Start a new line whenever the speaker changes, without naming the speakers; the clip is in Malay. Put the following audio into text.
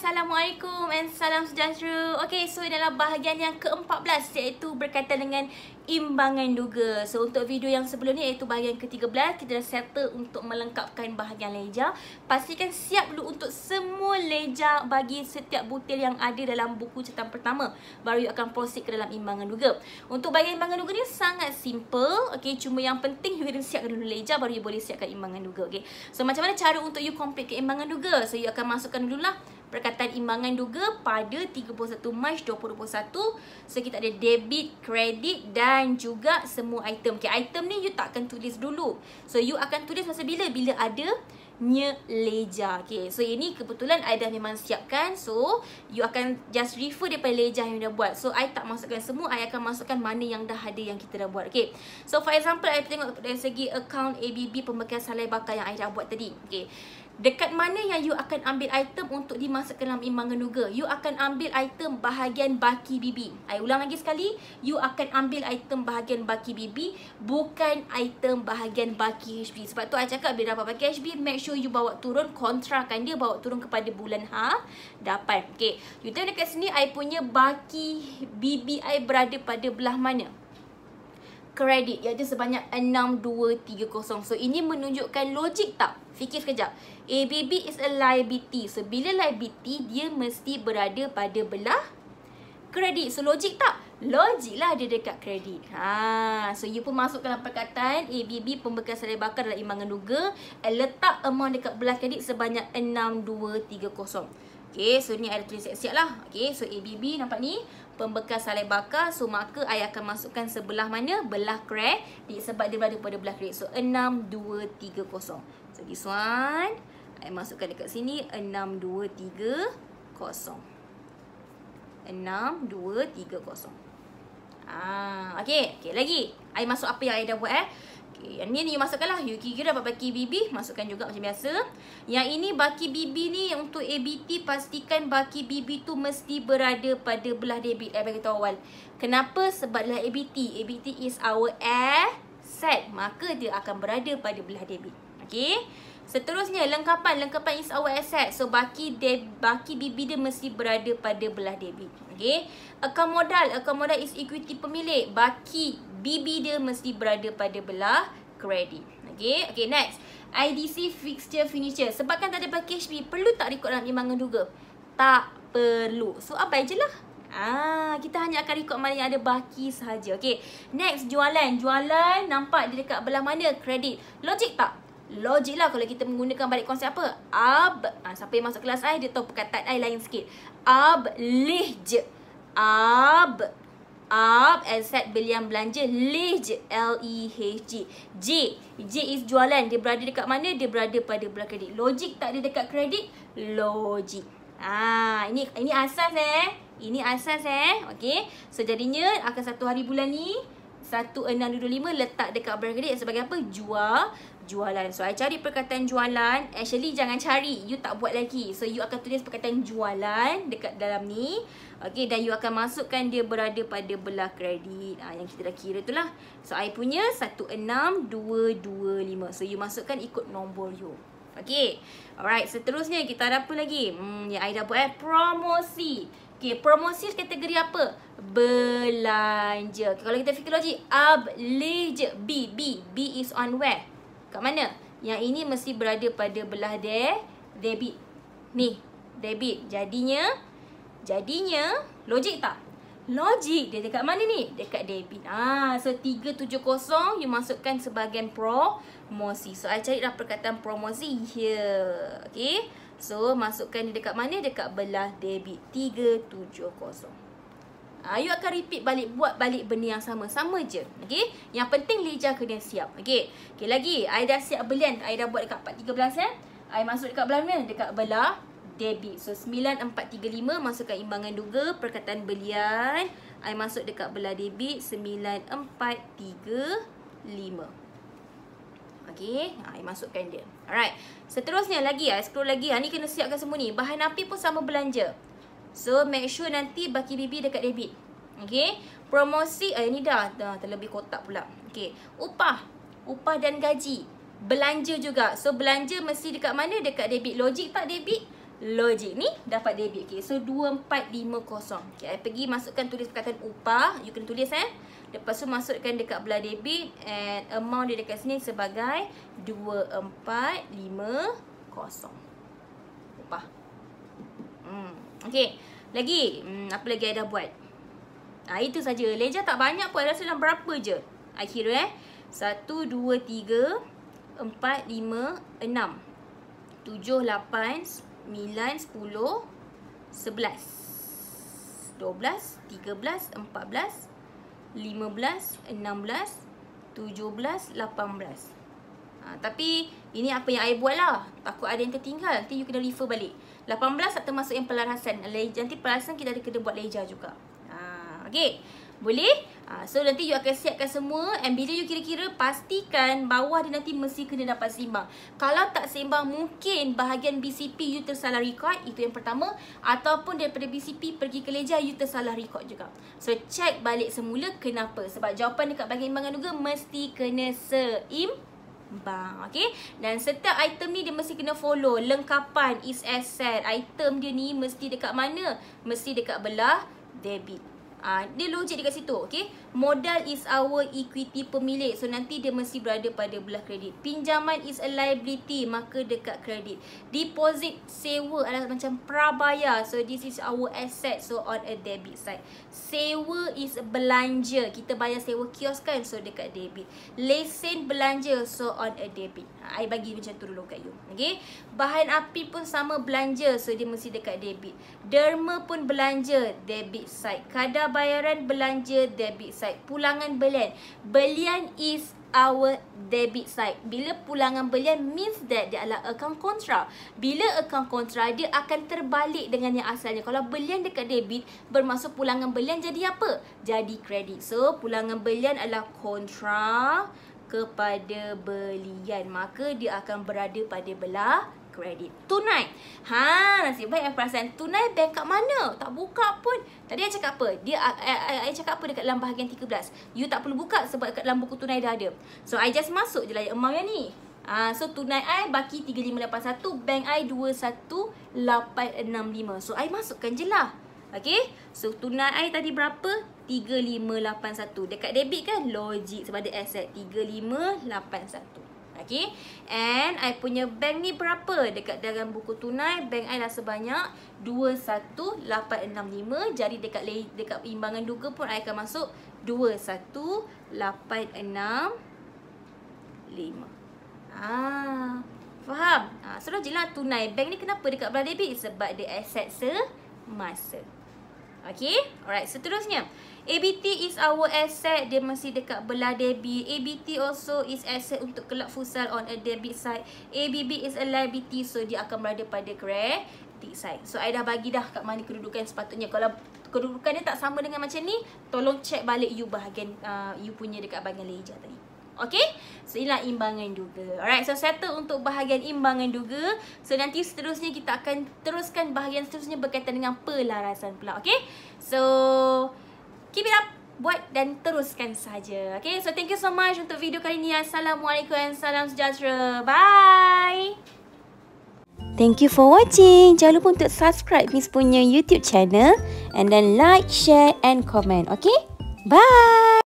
Assalamualaikum and salam sejahtera. Okay, so dalam bahagian yang ke-14 iaitu berkaitan dengan imbangan duga. So untuk video yang sebelum ni iaitu bahagian ke-13, kita dah settle untuk melengkapkan bahagian leja. Pastikan siap dulu untuk semua leja bagi setiap butir yang ada dalam buku catatan pertama. Baru you akan proceed ke dalam imbangan duga. Untuk bahagian imbangan duga ni sangat simple. Okay, cuma yang penting you kena siapkan dulu leja baru you boleh siapkan imbangan duga. Okay, so macam mana cara untuk you complete ke imbangan duga? So you akan masukkan dululah perkataan imbangan duga pada 31 Mac 2021. So kita ada debit, kredit dan juga semua item. Okay, item ni you tak akan tulis dulu. So you akan tulis masa bila? Bila ada leja. Okay, so ini kebetulan I dah memang siapkan. So you akan just refer daripada leja yang dah buat. So I tak masukkan semua, I akan masukkan mana yang dah ada yang kita dah buat. Okay, so for example I tengok dari segi account ABB pembekalan salai bakar yang I dah buat tadi. Okay, dekat mana yang you akan ambil item untuk dimasukkan dalam imbangan duga? You akan ambil item bahagian baki BB. I ulang lagi sekali, you akan ambil item bahagian baki BB, bukan item bahagian baki HB. Sebab tu I cakap bila dapat baki HB, make sure you bawa turun, kontrakan dia, bawa turun kepada bulan hadapan. Okay, you tengok dekat sini I punya baki BB I berada pada belah mana? Kredit, iaitu sebanyak 6230. So ini menunjukkan logik tak? Fikir sekejap. ABB is a liability. So bila liability, dia mesti berada pada belah kredit. So logik tak? Logik lah dia dekat kredit. So you pun masuk dalam perkataan ABB pembekalan salai bakar dalam imbangan duga, letak amount dekat belah kredit sebanyak 6230. Okay, so ni ada tulis siap-siap lah. Okay, so ABB nampak ni pembekalan salai bakar. So maka I akan masukkan sebelah mana? Belah kredit, sebab dia berada pada belah kredit. So 6230. So this one I masukkan dekat sini 6230. 6230. Okay, lagi I masuk apa yang I dah buat Okay, yang ni you masukkan lah. You kira dapat baki BB, masukkan juga macam biasa. Yang ini baki BB ni untuk ABT, pastikan baki BB tu mesti berada pada belah debit. I bagi tahu awal. Kenapa? Sebab dalam ABT, ABT is our asset, maka dia akan berada pada belah debit. Okay, seterusnya lengkapan is our asset. So baki BB dia mesti berada pada belah debit. Okay, account modal is equity pemilik. Baki BB dia mesti berada pada belah kredit. Okay, next. IDC fixture furniture. Sebabkan tak ada baki HB, perlu tak rekod dalam imbangan duga? Tak perlu. So abai je lah. Kita hanya akan rekod mana yang ada baki sahaja. Okay, next jualan. Jualan nampak dia dekat belah mana? Kredit. Logik tak? Logik lah kalau kita menggunakan balik konsep apa? Siapa yang masuk kelas I, dia tahu perkataan I lain sikit. Ablih. Aset belian belanja. Lej, L-E-H-J. J is jualan. Dia berada dekat mana? Dia berada pada belah kredit. Logik tak dia dekat kredit? Logik. Ini asas Ini asas Okay, so jadinya akan satu hari bulan ni 1625 letak dekat belah kredit sebagai apa? Jualan. So I cari perkataan jualan. Actually jangan cari, you tak buat lagi. So you akan tulis perkataan jualan dekat dalam ni. Okay, dan you akan masukkan dia berada pada belah kredit. Yang kita dah kira tu lah. So I punya 16225. So you masukkan ikut nombor you. Okay, alright, seterusnya kita ada apa lagi? Yang I dah buat promosi. Okay, promosi kategori apa? Belanja. Okay, kalau kita fikir logik, ablej. B is on where? Kat mana? Yang ini mesti berada pada belah debit. Ni, debit. Jadinya logik tak? Logik. Dia dekat mana ni? Dekat debit. So 370 you masukkan sebahagian promosi. So I cari dah perkataan promosi here. Okay, so masukkan dia dekat mana? Dekat belah debit. 370. You akan repeat balik, buat balik benda yang sama je. Okay, yang penting leja kena siap. Okay, lagi I dah siap belian. I dah buat dekat 413 I masuk dekat belah mana? Dekat belah debit. So 9435 masukkan imbangan duga, perkataan belian. I masuk dekat belah debit 9435. Okay, I masukkan dia. Alright, seterusnya lagi scroll lagi. Ni kena siapkan semua ni. Bahan api pun sama belanja. So make sure nanti baki BB dekat debit. Okay, promosi ni dah terlebih kotak pula. Okay, upah dan gaji belanja juga. So belanja mesti dekat mana? Dekat debit. Logik tak debit? logik. Ni dapat debit. Okay, so 2450. Okay, I pergi masukkan tulis perkataan upah. You kena tulis Lepas tu masukkan dekat belah debit. And amount dia dekat sini sebagai 2450. Upah. Okay, lagi. Apa lagi I dah buat? Itu saja. Ledger tak banyak pun. I rasa dalam berapa je. I kira 1, 2, 3, 4, 5, 6, 7, 8, 9, 10, 11, 12, 13, 14, 15, 16, 17, 18. Tapi ini apa yang I buat lah. Takut ada yang tertinggal. Nanti you kena refer balik. 18 tak termasuk yang pelarasan. Nanti pelarasan kita ada kena buat ledger juga. Okay, boleh? So nanti you akan siapkan semua. And bila you kira-kira, pastikan bawah dia nanti mesti kena dapat seimbang. Kalau tak seimbang, mungkin bahagian BCP you tersalah record. Itu yang pertama. Ataupun daripada BCP pergi ke ledger, you tersalah record juga. So check balik semula kenapa. Sebab jawapan dekat bahagian imbangan juga mesti kena seimbang. Okay. Dan setiap item ni dia mesti kena follow lengkapan is asset. Item dia ni mesti dekat mana? Mesti dekat belah debit. Dia logik dekat situ. Okay. Modal is our equity pemilik. So nanti dia mesti berada pada belah kredit. Pinjaman is a liability. Maka dekat kredit. Deposit sewa adalah macam prabayar. So this is our asset. So on a debit side. Sewa is belanja. Kita bayar sewa kios kan. So dekat debit. Lesen belanja. So on a debit. I bagi macam tu dulu kat you. Okay. Bahan api pun sama belanja. So dia mesti dekat debit. Derma pun belanja. Debit side. Kadar bayaran belanja debit side. Pulangan belian. Belian is our debit side. Bila pulangan belian means that dia adalah account kontra. Bila account kontra, dia akan terbalik dengan yang asalnya. Kalau belian dekat debit, bermaksud pulangan belian jadi apa? Jadi kredit. So pulangan belian adalah kontra kepada belian. Maka dia akan berada pada belah kredit. Tunai. Nasib baik yang perasan. Tunai bank kat mana? Tak buka pun. Tadi I cakap apa? I cakap apa dekat dalam bahagian 13? You tak perlu buka sebab dekat dalam buku tunai dah ada. So I just masuk je lah amount yang ni. So tunai I baki 3581. Bank I 21865. So I masukkan je lah. Okay. So tunai I tadi berapa? 3581. Dekat debit kan? Logik sebab ada asset. 3581. Okay. And I punya bank ni berapa? Dekat dalam buku tunai, bank I dah sebanyak 21865. Jadi dekat imbangan duga pun I akan masuk 21865. Faham? Sudah je lah tunai. Bank ni kenapa dekat belah debit? Sebab dia aset semasa. Okay. Alright. Seterusnya. ABT is our asset. Dia masih dekat belah debit. ABT also is asset untuk kelab futsal on a debit side. ABB is a liability. So dia akan berada pada credit side. So I dah bagi dah kat mana kedudukan sepatutnya. Kalau kedudukan dia tak sama dengan macam ni, tolong check balik you bahagian you punya dekat bahagian ledger tadi. Okay. So inilah imbangan duga. Alright. So settle untuk bahagian imbangan duga. So nanti seterusnya kita akan teruskan bahagian seterusnya berkaitan dengan pelarasan pula. Okay. So keep it up. Buat dan teruskan saja. Okay. So thank you so much untuk video kali ni. Assalamualaikum and salam sejahtera. Bye. Thank you for watching. Jangan lupa untuk subscribe Miss punya YouTube channel. And then like, share and comment. Okay. Bye.